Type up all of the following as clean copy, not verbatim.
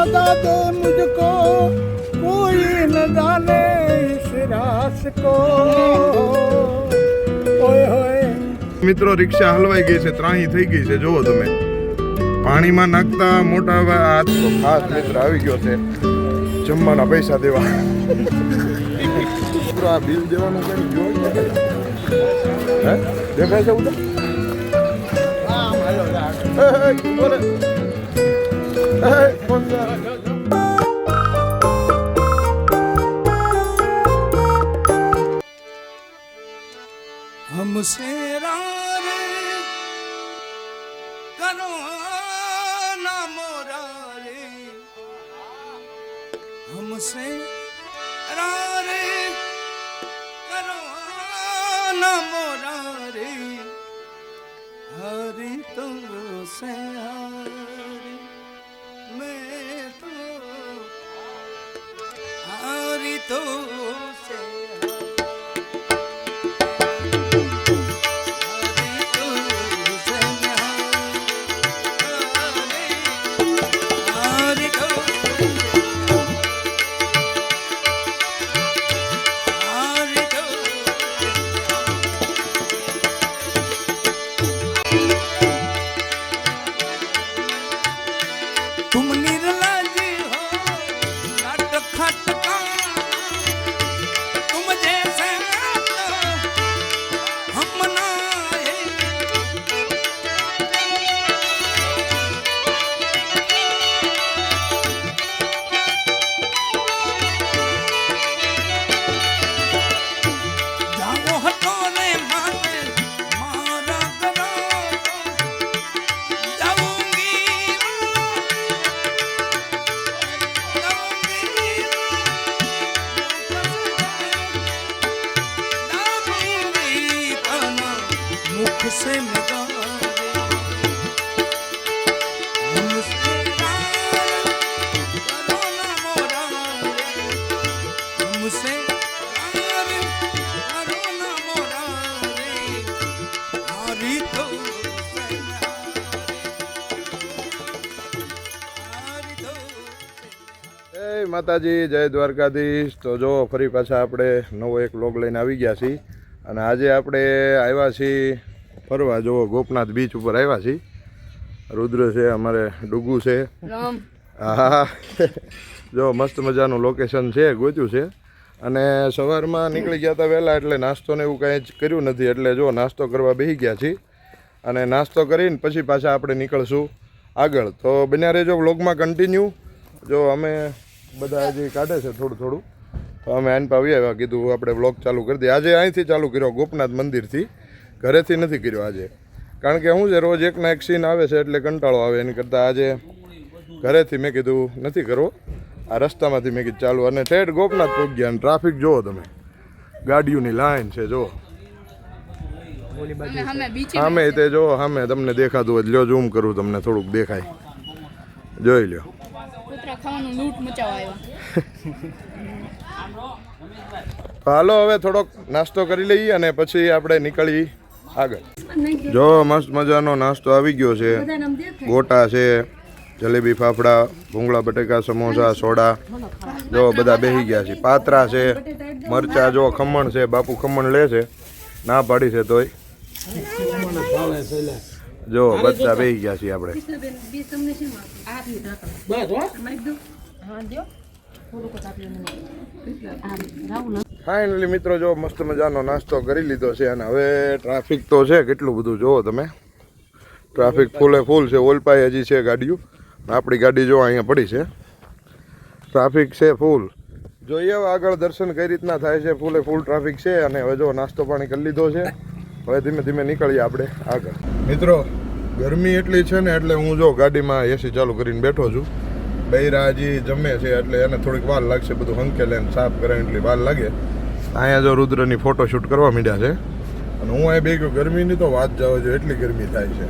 बता दो मुझको कोई न जाने इस रास को ओए होए। મિત્રો રિક્ષા હલવાઈ ગઈ છે, ત્રાહી થઈ ગઈ છે, જોવો તમે પાણીમાં નાખતા મોટા હાથ તો ખાસ મિત્ર આવી ગયો છે જમવાના પૈસા દેવા. મિત્રો આ બિલ દેવાનું કઈ જોઈ હે દેખાય છે ઉધર हमसे रारे करो ना मोरारे हमसे रारे करो ना मोरारे हरि तो से हारे मैं तो हरि तो से तुम निर्लज हो नट खटका तुम जैसे हम नाए जाओ हटो रे माते मारा करो जाऊंगी मुख से જય માતાજી, જય દ્વારકાધીશ. તો જો ફરી પાછા આપણે નવો એક વ્લોગ લઈને આવી ગયા છીએ અને આજે આપણે આવ્યા છીએ ફરવા. જો ગોપનાથ બીચ ઉપર આવ્યા છીએ. રુદ્ર છે, અમારે ડુગુ છે. હા જો મસ્ત મજાનું લોકેશન છે, ગોત્યું છે. અને સવારમાં નીકળી ગયા હતા વહેલા એટલે નાસ્તો ને એવું કાંઈ જ કર્યું નથી એટલે જો નાસ્તો કરવા બેસી ગયા છીએ અને નાસ્તો કરીને પછી પાછા આપણે નીકળશું આગળ. તો બન્યા રહેજો વ્લોગમાં કન્ટિન્યુ. જો અમે બધા હજી કાઢે છે થોડું થોડું તો અમે આઈને પાવી આવ્યા, કીધું આપણે વ્લોગ ચાલુ કરી દઈએ. આજે અહીંથી ચાલુ કર્યો, ગોપનાથ મંદિરથી, ઘરેથી નથી કર્યો આજે. કારણ કે શું છે રોજ એકના એક સીન આવે છે એટલે કંટાળો આવે, એની કરતાં આજે ઘરેથી મેં કીધું નથી કરવો, આ રસ્તામાંથી મેં કીધું ચાલુ. અને ઠેઠ ગોપનાથ પહોંચી ગયા અને ટ્રાફિક જુઓ તમે, ગાડીઓની લાઈન છે જો સામે તે જો સામે તમને દેખાતું હોય લ્યો ઝૂમ કરું તમને થોડુંક દેખાય, જોઈ લ્યો. હાલો હવે થોડોક નાસ્તો કરી લઈએ અને પછી આપણે નીકળી આગળ. જો મસ્ત મજાનો નાસ્તો આવી ગયો છે, ગોટા છે, જલેબી ફાફડા, ભૂંગળા બટેકા, સમોસા, સોડા, જો બધા બેસી ગયા છે. પાત્રા છે, મરચા, જો ખમણ છે, બાપુ ખમણ લે છે, ના પાડી છે તોય જો બધા બેસી ગયા છીએ આપણે. ફાઇનલી મિત્રો જો મસ્ત મજાનો નાસ્તો કરી લીધો છે અને હવે ટ્રાફિક તો છે કેટલું બધું જુઓ તમે, ટ્રાફિક ફૂલે ફૂલ છે. ઓલપાઈ હજી છે ગાડીઓ, આપણી ગાડી જો અહીંયા પડી છે. ટ્રાફિક છે ફૂલ. જોઈએ હવે આગળ દર્શન કઈ રીતના થાય છે. ફૂલે ફૂલ ટ્રાફિક છે અને હવે જો નાસ્તો પાણી કરી લીધો છે, હવે ધીમે ધીમે નીકળીએ આપણે આગળ. મિત્રો ગરમી એટલી છે ને એટલે હું જો ગાડીમાં એસી ચાલુ કરીને બેઠો છું. બૈરા હજી જમે છે એટલે એને થોડીક વાર લાગશે, બધું હંકેલે સાફ કરે એટલી વાર લાગે. અહીંયા જો રુદ્રની ફોટોશૂટ કરવા માંડ્યા છે અને હું અહીં બે ગયો. ગરમીની તો વાત જાવ જો એટલી ગરમી થાય છે,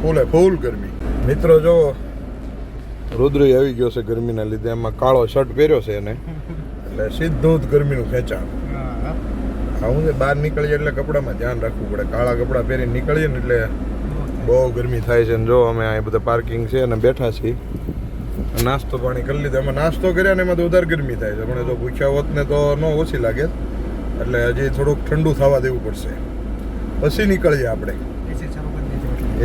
ફૂલે ફૂલ ગરમી. મિત્રો જો રુદ્ર આવી ગયો છે ગરમીના લીધે, એમાં કાળો શર્ટ પહેર્યો છે એને એટલે સીધું જ ગરમીનું ખેંચાણ. હું છે બહાર નીકળીએ એટલે કપડામાં ધ્યાન રાખવું પડે, કાળા કપડાં પહેરીને નીકળીએ ને એટલે બહુ ગરમી થાય છે. ને જો અમે અહીં બધા પાર્કિંગ છે અને બેઠા છીએ નાસ્તો પાણી કરી લીધો. એમાં નાસ્તો કર્યા ને એમાં તો વધારે ગરમી થાય છે, પણ એ તો ભૂખ્યા હોત ને તો ન ઓછી લાગે, એટલે હજી થોડુંક ઠંડુ થવા દેવું પડશે, પછી નીકળીએ આપણે.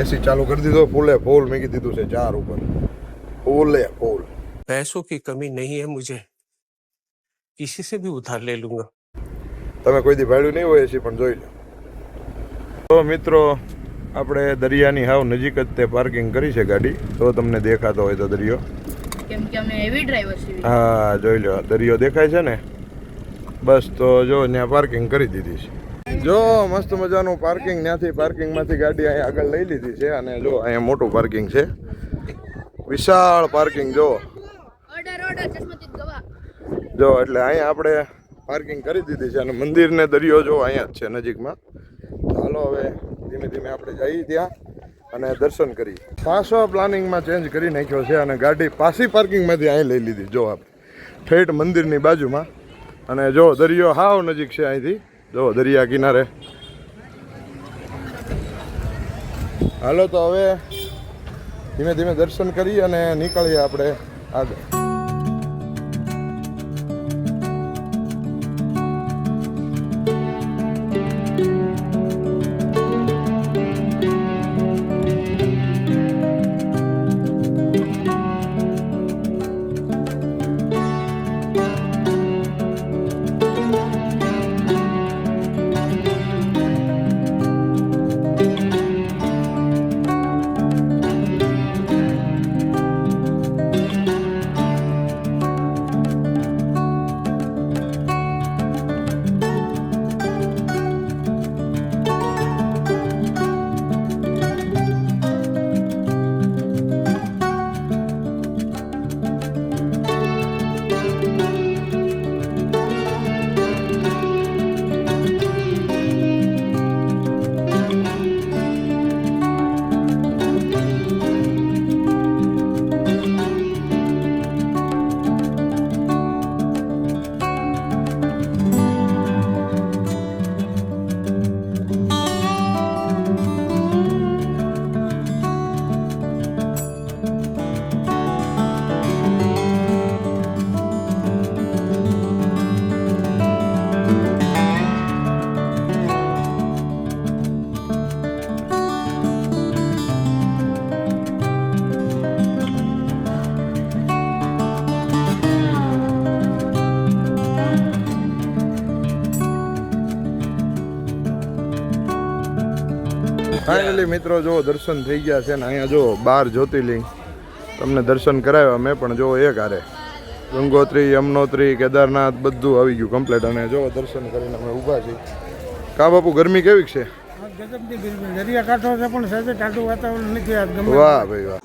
એસી ચાલુ કરી દીધો, ફૂલે ફૂલ મેં કીધું છે 4 ઉપર, ફૂલે ફૂલ. पैसों की कमी नहीं है मुझे, किसी से भी उधार ले लूंगा. તમે કોઈ દી ભાડ્યું નહીં હોય એસી, પણ જોઈ લો. તો મિત્રો આપણે દરિયાની હાવ નજીક જ તે પાર્કિંગ કરી છે ગાડી, તો તમને દેખાતો હોય તો દરિયો. કેમ કે અમે હેવી ડ્રાઈવર છીએ. હા જોઈ લો, દરિયો દેખાય છે ને, બસ તો જો ત્યાં પાર્કિંગ કરી દીધી છે. જો મસ્ત મજાનું પાર્કિંગ, ત્યાંથી પાર્કિંગમાંથી ગાડી અહીંયા આગળ લઈ લીધી છે, અને જો અહીંયા મોટું પાર્કિંગ છે, વિશાળ પાર્કિંગ. જો જો એટલે અહીંયા આપણે પાર્કિંગ કરી દીધી છે, અને મંદિર ને દરિયો જો અહીંયા જ છે નજીકમાં. ચાલો હવે ધીમે ધીમે આપણે જઈએ ત્યાં અને દર્શન કરીએ. પાછો પ્લાનિંગમાં ચેન્જ કરી નાખ્યો છે, અને ગાડી પાછી પાર્કિંગમાંથી અહીં લઈ લીધી. જો આપણે ઠેઠ મંદિરની બાજુમાં, અને જો દરિયો હાવ નજીક છે અહીંથી, જો દરિયા કિનારે. હાલો તો હવે ધીમે ધીમે દર્શન કરી અને નીકળીએ આપણે આગળ. ફાઇનલી મિત્રો જો દર્શન થઈ ગયા છે ને અહીંયા જો 12 જ્યોતિર્લિંગ તમને દર્શન કરાવ્યા મેં, પણ જો એક હારે ગંગોત્રી, યમનોત્રી, કેદારનાથ બધું આવી ગયું કમ્પ્લીટ. અને જો દર્શન કરીને અમે ઊભા છીએ. કા બાપુ ગરમી કેવી છે? ગજબની ગરમી, દરિયા કાંઠો છે પણ સાથે ટાઢું વાતાવરણ નથી. આજ ગમે. વાહ ભાઈ વાહ.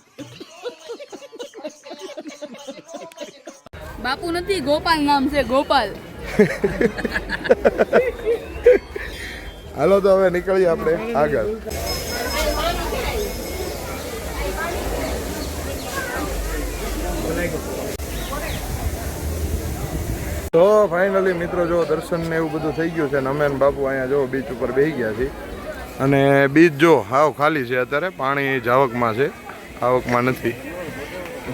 બાપુ નથી, ગોપાલ નામ છે, ગોપાલ. હાલો તો હવે નીકળીએ આપણે આગળ. તો ફાઇનલી મિત્રો જો દર્શન ને એવું બધું થઈ ગયું છે, ને અમે બાપુ અહીંયા જો બીચ ઉપર બેસી ગયા છીએ, અને બીચ જો હાવ ખાલી છે અત્યારે. પાણી જાવકમાં છે, આવકમાં નથી.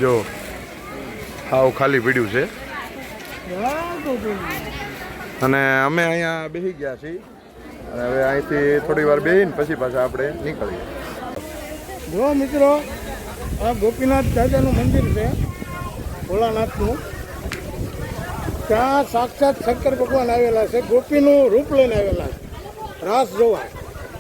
જો હાવ ખાલી પડ્યું છે, અને અમે અહીંયા બેસી ગયા છીએ. અને હવે અહીંથી થોડી વાર બેસીને પછી પાછા આપણે નીકળીએ. જો મિત્રો આ ગોપીનાથ દાદાનું મંદિર છે, ભોળાનાથનું. ત્યાં સાક્ષાત શંકર ભગવાન આવેલા છે, ગોપીનું રૂપ લઈને આવેલા છે રાસ જોવા.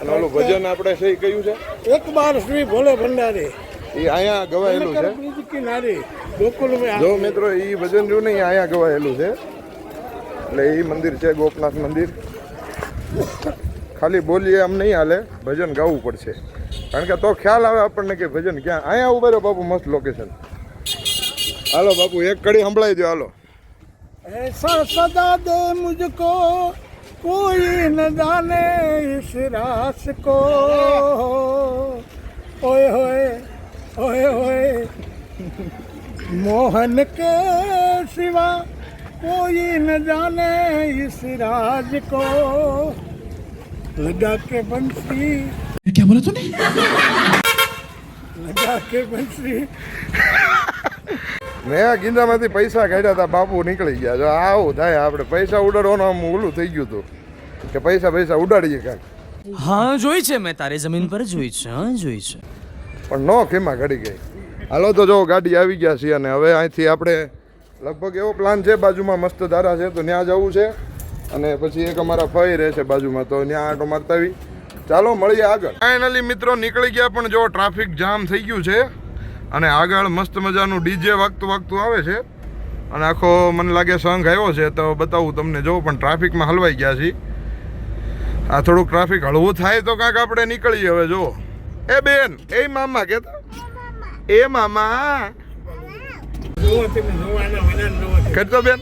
અને ઓલું ભજન આપણે સહી કયું છે, એક બાર શ્રી ભોલે ભંડારી, એ અહીંયા ગવાયેલું છે. બ્રિજ કિનારે ગોકુલ મેં. જો મિત્રો એ ભજન રહ્યું નહીં, અહીંયા ગવાયેલું છે. એટલે એ મંદિર છે ગોપનાથ મંદિર. ખાલી બોલીએ આમ નહીં હાલે, ભજન ગાવું પડશે, કારણ કે તો ખ્યાલ આવે આપણને કે ભજન ક્યાં. અહીંયા ઉભા રહ્યો બાપુ, મસ્ત લોકેશન. હાલો બાપુ એક કડી સંભળાઈ દો. હાલો. ऐसा सदा दे मुझको कोई न जाने इस रास को, ओए होए मोहन के सिवा कोई न जाने इस राज को, लगा के बंसी. क्या बोला तूने? लगा के बंसी મેં આ ગીંદામાંથી પૈસા કાઢ્યા હતા, બાપુ નીકળી ગયા. જો આવું થાય આપણે પૈસા ઉડાડવાનું આમ ઓલું થઈ ગયું હતું કે પૈસા ઉડાડીએ કાંઈક. હા જોઈ છે મેં તારી જમીન પર જોઈ છે. હા જોઈ છે પણ નો ખેમા ઘડી ગઈ. હાલો તો જો ગાડી આવી ગયા છે અને હવે અહીંથી આપણે લગભગ એવો પ્લાન છે, બાજુમાં મસ્ત ધારા છે તો ત્યાં જવું છે અને પછી એક અમારા ફઈ રહે છે બાજુમાં, તો ત્યાં આંટો મારતા આવી. ચાલો મળીએ આગળ. ફાઇનલી મિત્રો નીકળી ગયા, પણ જો ટ્રાફિક જામ થઈ ગયું છે અને આગળ મસ્ત મજાનું ડીજે વાગતું આવે છે અને આખો મને લાગે સંઘ આવ્યો છે તો બતાવું તમને. જો પણ ટ્રાફિકમાં હલવાઈ ગયા છીએ. આ થોડુંક ટ્રાફિક હળવું થાય તો કાંઈક આપણે નીકળીએ હવે. જો એ બેન, એ મામા કહેતા, એ મામા કરતો બેન.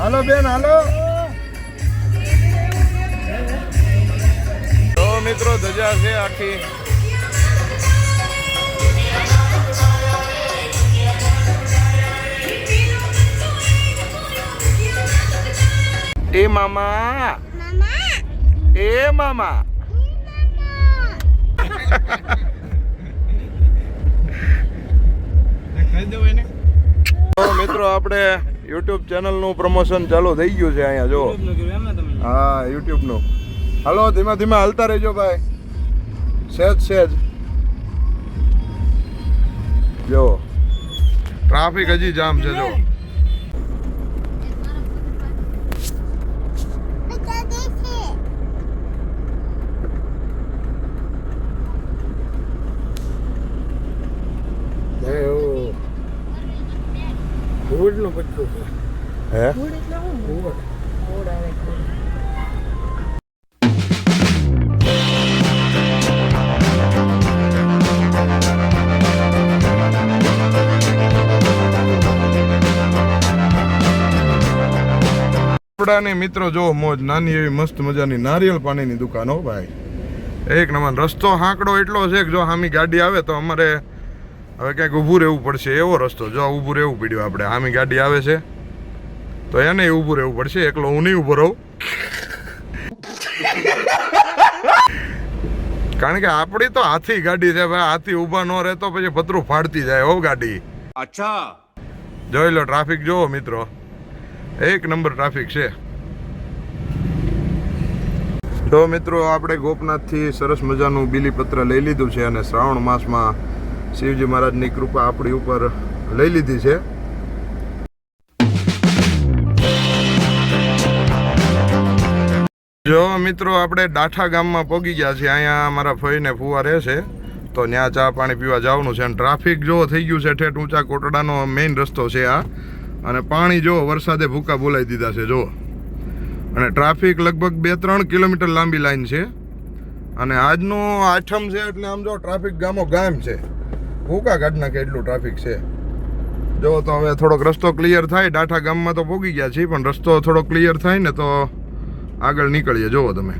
હાલો બેન હાલો. તો મિત્રો ધજા છે આખી. એ મામા, એ મામા. તો મિત્રો આપણે યુટ્યુબ ચેનલનું પ્રમોશન ચાલુ થઈ ગયું છે અહીંયા. જો હા યુટ્યુબનું. હાલો ધીમા ધીમા હાલતા રહેજો ભાઈ, સહેજ. જો ટ્રાફિક હજી જામ છે. જો ફૂડનું બધું છે. હે આપડાને મિત્રો જો મોજ, નાની એવી મસ્ત મજાની નારિયેળ પાણીની દુકાન હો ભાઈ, એક નંબર. રસ્તો હાંકડો એટલો છે કે જો સામી ગાડી આવે તો અમારે હવે ક્યાંક ઊભું રહેવું પડશે એવો રસ્તો. જો ઊભું રહેવું પડ્યું આપણે, સામી ગાડી આવે છે તો એને ઊભું રહેવું પડશે, એકલો હું નહીં ઊભો રહું. કારણ કે આપણી તો હાથી ગાડી છે ભાઈ, હાથી ઊભા ન રહે તો પછી પતરું ફાડતી જાય હો ગાડી. અચ્છા જોઈ લો ટ્રાફિક જોવો મિત્રો, એક નંબર ટ્રાફિક છે. જો મિત્રો આપણે ગોપનાથથી સરસ મજાનું બીલીપત્ર લઈ લીધું છે અને શ્રાવણ માસમાં શિવજી મહારાજની કૃપા આપણી ઉપર લઈ લીધી છે. જો મિત્રો આપણે ડાઠા ગામમાં પહોંચી ગયા છીએ. અહીંયા મારા ફઈને ફુવા રહે છે તો ત્યાં ચા પાણી પીવા જવાનું છે. અને ટ્રાફિક જો થઈ ગયું છે ઠેઠ ઊંચા કોટડાનો મેઇન રસ્તો છે આ. અને પાણી જો વરસાદે ભૂકા બોલાવી દીધા છે જો. અને ટ્રાફિક લગભગ 2-3 કિલોમીટર લાંબી લાઈન છે. અને આજનો આઠમ છે એટલે આમ જો ટ્રાફિક ગામો ગામ છે, ભૂકા કાઢ નાખે એટલું ટ્રાફિક છે. જો તો હવે થોડોક રસ્તો ક્લિયર થાય. ડાઠા ગામમાં તો પહોંચી ગયા છીએ, પણ રસ્તો થોડો ક્લિયર થાય ને તો આગળ નીકળીએ. જુઓ તમે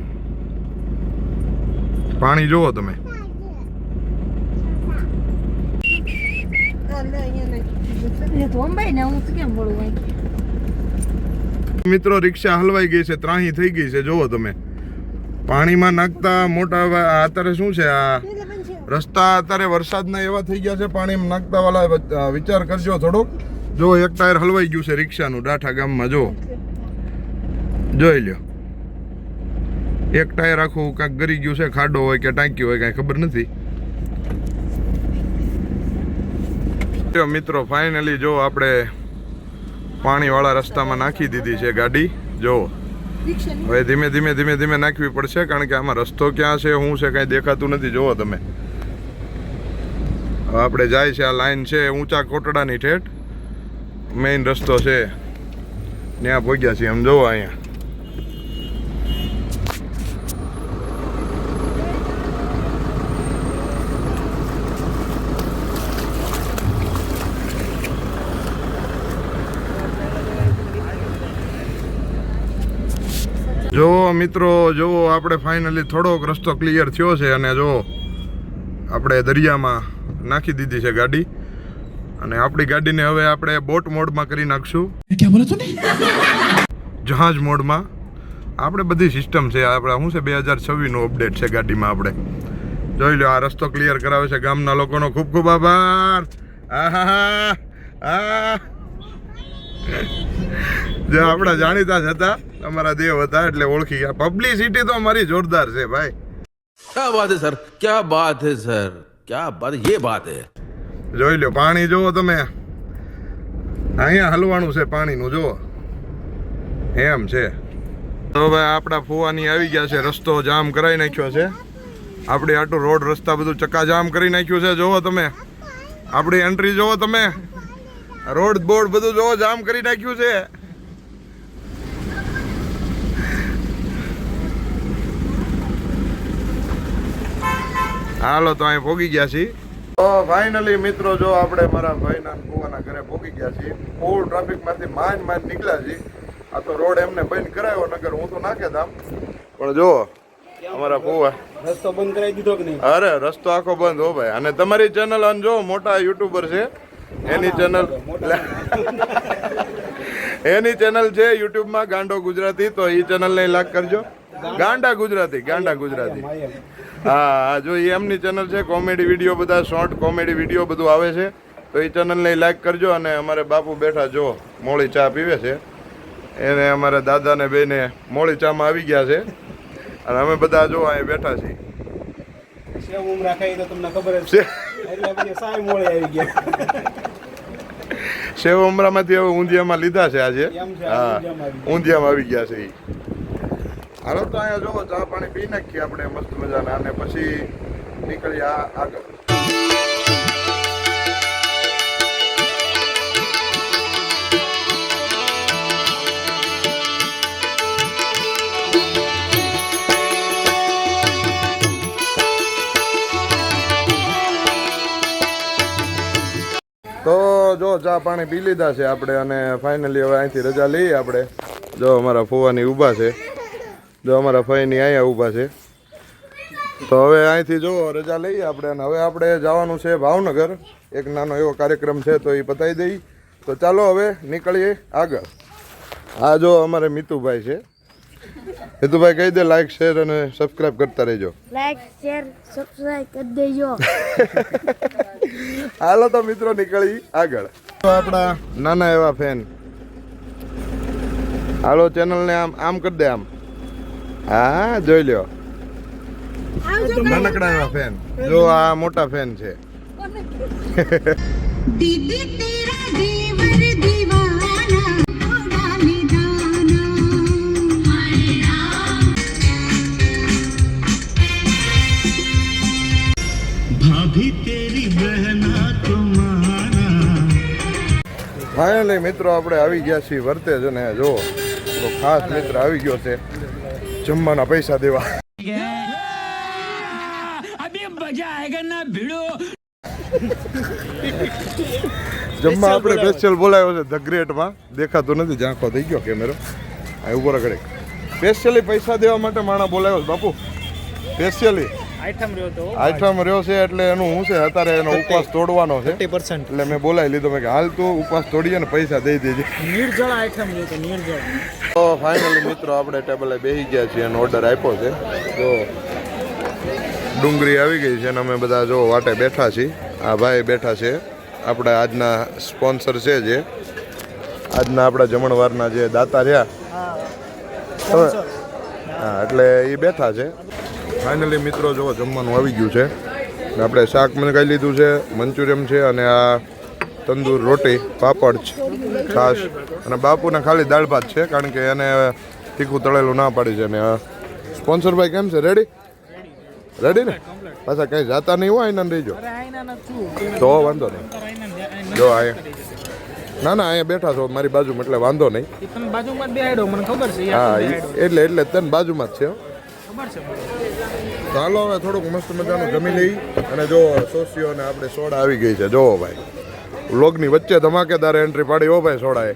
પાણી જુઓ તમે. મિત્રો રિક્ષા હલવાઈ ગઈ છે, ત્રાહી થઈ ગઈ છે. જુઓ તમે, પાણીમાં નાખતા મોટા અત્યારે શું છે આ રસ્તા અત્યારે વરસાદના એવા થઈ ગયા છે, પાણીમાં નાખતા વાળા વિચાર કરજો થોડોક. જો એક ટાયર હલવાઈ ગયું છે રિક્ષાનું ડાઠા ગામમાં. જો જોઈ લ્યો, એક ટાયર આખું કાંઈક ગરી ગયું છે, ખાડો હોય કે ટાંકી હોય કાંઈ ખબર નથી. મિત્રો ફાઇનલી જો આપણે પાણીવાળા રસ્તામાં નાખી દીધી છે ગાડી. જો હવે ધીમે ધીમે ધીમે ધીમે નાખવી પડશે, કારણ કે આમાં રસ્તો ક્યાં છે શું છે કાંઈ દેખાતું નથી. જુઓ તમે, હવે આપણે જાય છે, આ લાઈન છે ઊંચા કોટડાની ઠેઠ, મેઇન રસ્તો છે ત્યાં પહોંચ્યા છીએ. આમ જોવો અહીંયા જો મિત્રો, જો આપણે ફાઇનલી થોડોક રસ્તો ક્લિયર થયો છે અને જો આપણે દરિયામાં નાખી દીધી છે ગાડી. અને આપણી ગાડીને હવે આપણે બોટ મોડમાં કરી નાખશું. જહાજ મોડમાં. આપણે બધી સિસ્ટમ છે, આપણે શું છે 2026નું અપડેટ છે ગાડીમાં. આપણે જોઈ લો, આ રસ્તો ક્લિયર કરાવે છે ગામના લોકોનો ખૂબ ખૂબ આભાર. જે આપણા જાણીતા જ હતા, અમારા દેવ હતા એટલે ઓળખી ગયા. પબ્લિસિટી તો અમારી જોરદાર છે ભાઈ. क्या बात है सर, क्या बात है सर, क्या बात, ये बात है. જોઈ લો, પાણી જુઓ તમે, અહીંયા હલવાનું છે પાણીનું. જુઓ એમ છે. તો હવે આપણા ફુવાની આવી ગયા છે, રસ્તો જામ કરાવી નાખ્યો છે. આપણે આટલું રોડ રસ્તા બધું ચક્કાજામ કરી નાખ્યું છે. જુઓ તમે, આપણી એન્ટ્રી જુઓ તમે, રોડ બોર્ડ બધું જુઓ, જામ કરી નાખ્યું છે. હાલો તો અહીં પહોંચી ગયા છીએ. તો ફાઇનલી મિત્રો જો આપણે મારા ભાઈના ફુવાના ઘરે પહોંચી ગયા છીએ. ફૂલ ટ્રાફિકમાંથી માંડ નીકળ્યા છીએ. આ તો રોડ એમને બંધ કરાયો, નગર હું તો નાખે દામ. પણ જો અમારા ફુવા રસ્તો બંધ કરાવી દીધો કે નહીં? અરે રસ્તો આખો બંધ હો ભાઈ. અને તમારી ચેનલ જો મોટા યુટ્યુબર છે, એની ચેનલ છે યુટ્યુબમાં ગાંડો ગુજરાતી. તો એ ચેનલને લાઈક કરજો. ગાંડા ગુજરાતી. હા, જો એ એમની ચેનલ છે, કોમેડી વિડીયો બધા શોર્ટ કોમેડી વિડીયો બધું આવે છે. તો એ ચેનલને લાઈક કરજો. અને અમારે બાપુ બેઠા જો મોળી ચા પીવે છે, એને અમારા દાદાને બેને મોળી ચામાં આવી ગયા છે. અને અમે બધા જો અહીં બેઠા છીએ. સેવ ઉમરા ખાઈ તો તમને ખબર જ છે, એટલે પછી સાય મોળે આવી ગયા. સેવ ઉમરામાંથી હવે ઊંધિયામાં લીધા છે આજે. હા, ઊંધિયામાં આવી ગયા છે એ. હાલો તો અહીંયા જો ચા પાણી પી નાખીએ આપણે મસ્ત મજાના, અને પછી નીકળીએ આગળ. તો જો ચા પાણી પી લીધા છે આપણે, અને ફાઇનલી હવે અહીંથી રજા લઈએ આપણે. જો અમારા ફુવાની ઊભા છે, જો અમારા ફઈની અહીંયા ઊભા છે. તો હવે અહીંથી જો રજા લઈએ આપણે. અને હવે આપણે જવાનું છે ભાવનગર, એક નાનો એવો કાર્યક્રમ છે, તો એ પતાવી દઈએ. તો ચાલો હવે નીકળીએ આગળ. આ જો અમારે મિતુભાઈ છે. મિતુભાઈ કહી દે, લાઈક શેર અને સબસ્ક્રાઇબ કરતા રહેજો. લાઈક શેર સબસ્ક્રાઇબ કરી દેજો. હાલો તો મિત્રો નીકળી આગળ. તો આપણા નાના એવા ફેન, હાલો ચેનલને આમ કરી દે, આમ. હા જોઈ લ્યો, નાનકડા એવા ફેન. જો આ મોટા ફેન છે. દીદી તેરા દેવર દીવાના ડાલી દાના ભાભી તેરી બહેના તુમારા. ફાઇનલી મિત્રો આપણે આવી ગયા છીએ વર્તેજ. અને જો તો ખાસ મિત્ર આવી ગયો છે જમવાના પૈસા દેવા. જમવા આપણે સ્પેશિયલ બોલાવ્યો છે ધ ગ્રેટમાં. દેખાતો નથી, ઝાંખો થઈ ગયો કેમેરો. આ ઉપર ઘડે સ્પેશિયલી પૈસા દેવા માટે માણા બોલાવ્યો છે બાપુ, સ્પેશિયલી. આઈટમ રહ્યો તો આઈટમ રહ્યો છે એટલે એનું શું છે અત્યારે એનો ઉપવાસ તોડવાનો છે 30% એટલે મેં બોલાવી લીધો મેં કે હાલ તું ઉપવાસ તોડીએ ને પૈસા દઈ દેજે. નિર્જળ આઈટમ રહ્યો તો નિર્જળ. તો ફાઇનલી મિત્રો આપણે ટેબલે બેસી ગયા છીએ અને ઓર્ડર આપ્યો છે. જો ડુંગળી આવી ગઈ છે અને અમે બધા જો વાટે બેઠા છીએ. આ ભાઈ બેઠા છે આપણા આજના સ્પોન્સર છે જે આજના આપણા જમણવારના જે દાતા રહ્યા હા એટલે એ બેઠા છે. ફાઇનલી મિત્રો જો જમવાનું આવી ગયું છે. આપણે શાક મંગાવી લીધું છે, મંચુરિયમ છે અને આ તંદૂર રોટી, પાપડ, છાશ અને બાપુને ખાલી દાળ ભાત છે કારણ કે એને તીખું તળેલું ના પાડી છે. અને સ્પોન્સર ભાઈ કેમ છે? રેડી ને? પાછા કંઈ જાતા નહીં હોય એના રહીજો તો વાંધો નહીં. જો અહીંયા ના અહીંયા બેઠા છો મારી બાજુમાં એટલે વાંધો નહીં. હા એટલે તને બાજુમાં જ છે. ચાલો હવે થોડુંક મસ્ત મજાનું જમી લઈ અને જો સોસીઓ ને આપણે સોડા આવી ગઈ છે. જોવો ભાઈ વ્લોગની વચ્ચે ધમાકેદાર એન્ટ્રી પાડી હો ભાઈ સોડાએ.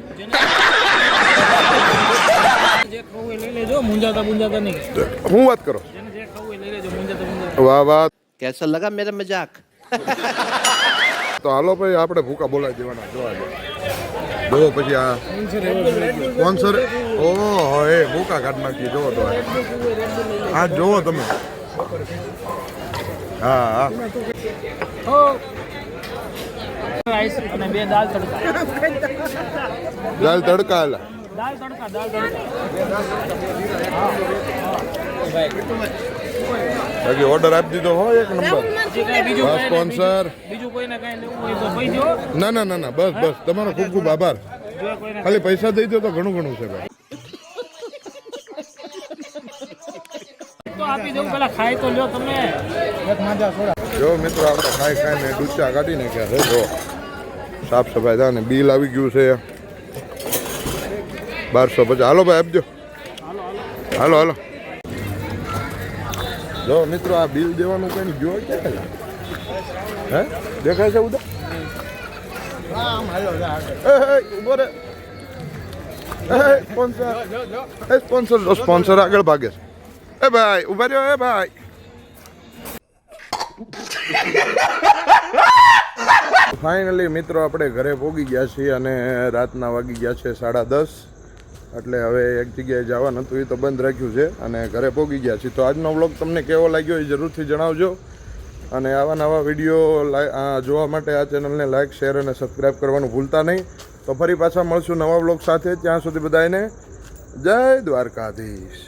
હું વાત કરો? વાહ વાહ. कैसा लगा मेरा मजाक? તો હાલો ભાઈ આપણે ભૂકા બોલાવી દેવાના. જોવા જો પછી આ સ્પોન્સર ઓહો એ ભૂકા કાઢ નાખી. જોવો તો આ જોવો તમે. હા હા રાઈસ અને 2 દાલ તડકા. દાલ તડકા હાલા. દાલ તડકા. બાકી ઓર્ડર આપી દીધો હોય એક નંબર. સ્પોન્સર બીજું કોઈને કાંઈ લેવું હોય તો કહી દો. ના બસ તમારો ખૂબ ખૂબ આભાર. ખાલી પૈસા દઈ દો તો ઘણું છે ભાઈ. તો આપી દઉં પેલા ખાઈ તો લ્યો તમે. જો મિત્રો આપણે ખાઈને ડૂચા કાઢી નાખ્યા છે. જો સાફ સફાઈ થાય ને બિલ આવી ગયું છે 1250. હાલો ભાઈ આપજો. હાલો જો મિત્રો આ બિલ દેવાનું કઈ ગયો ક્યાં હે દેખાય છે ઉદા? ઉભો રે. સ્પોન્સર આગળ ભાગે છે. એ ભાઈ ઉભા રહ્યો. એ ભાઈ ફાઇનલી મિત્રો આપણે ઘરે પહોંચી ગયા છીએ અને રાતના વાગી ગયા છે 10:30. એટલે હવે એક જગ્યાએ જવાનું હતું એ તો બંધ રાખ્યું છે અને ઘરે પહોંચી ગયા છીએ. તો આજનો વ્લોગ તમને કેવો લાગ્યો એ જરૂરથી જણાવજો અને આવા નવા વિડીયો જોવા માટે આ ચેનલને લાઇક, શેર અને સબસ્ક્રાઈબ કરવાનું ભૂલતા નહીં. તો ફરી પાછા મળશું નવા વ્લોગ સાથે. ત્યાં સુધી બધાને જય દ્વારકાધીશ.